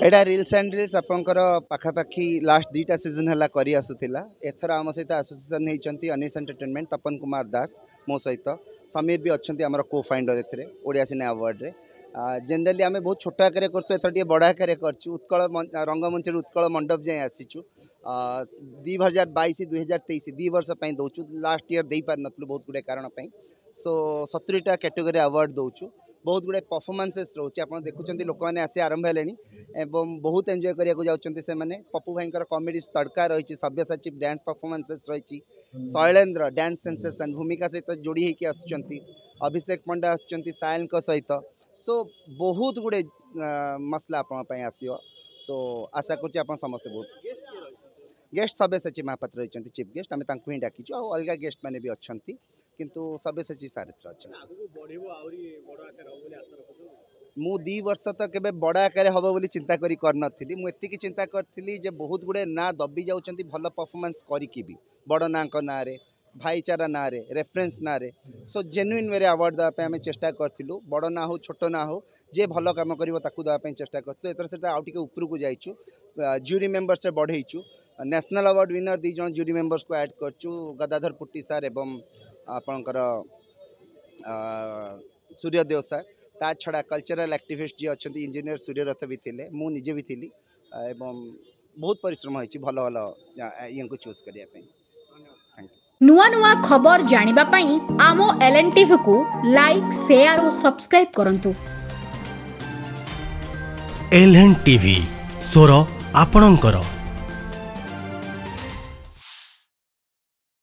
Etah reels and reels आपंकर पाखापाखी last 2टा season है करी आसुला एथर आम सहित एसोसिएशन होती अनिश एंटरटेनमेंट तपन कुमार दास मो सहित समीर भी अच्छा आम को फाइंडर एरिया सिने अवार्ड जनरली आम बहुत छोट आकार कर बड़ आकार उत्कल रंगमंच उत्कल मंडप जाए आसीचु 2022-2023 2 वर्ष दौचु लास्ट ईयर दे पार नु बहुत गुड़े कारण सो 70टा कैटेगरी अवार्ड दौचु बहुत गुड़े परफॉर्मेंसेस रोचे आप देखुं लोक मैंने आसी आरंभ है बहुत एंजॉय करने जाते पप्पू भाई कॉमेडी तड़का रही सब्यसाची डांस परफॉर्मेंसेस रही शैलेंद्र डांस सेंसेशन भूमिका सहित जोड़ी होकर आसुँच अभिषेक पंडा आसुँच सायल सहित सो बहुत गुड़े मसला आप आसो सो आशा कर समस्ते बहुत गेस्ट सब्यसाची महापात्र रही चीफ गेस्ट आम ही डाकिचु अलग गेस्ट मैंने भी अच्छा किंतु सब्यसाची सारित्र अच्छा मु 2 वर्ष तो केबे बड़ आकार हम बोली चिंता करी करनथिली मु एतिकी चिंता करथिली जे बहुत गुड़े ना दबी जाउछंती भल परफॉर्मेंस करिकी भी बड़ ना ना रे भाईचारा ना रे रेफरेंस ना रे सो जेन्युइन वे अवार्ड देवाई आम चेष्टा करूँ बड़ ना हो छोट ना हो जे भल कम कर चेष्टा करूँ एथर से आउ टे उपरकू जाइचु ज्यूरी मेंबर्स बढ़ेचु नेशनल अवार्ड विनर 2 जन ज्यूरी मेंबर्स को ऐड करचु गदाधर पुट्टी सार एवं आपणकर सूर्यदेव सार ता छड़ा कल्चरल एक्टिविस्ट जी अच्छा इंजीनियर सूर्यरथ भी थे मु निजे भी थी बहुत परिश्रम होती भल भल ये चूज करने नुआ नुआ खबर जानिबा पई आमो एलएनटीवी को लाइक शेयर और सब्सक्राइब करंतु। एलएनटीवी स्वर आपणंकर।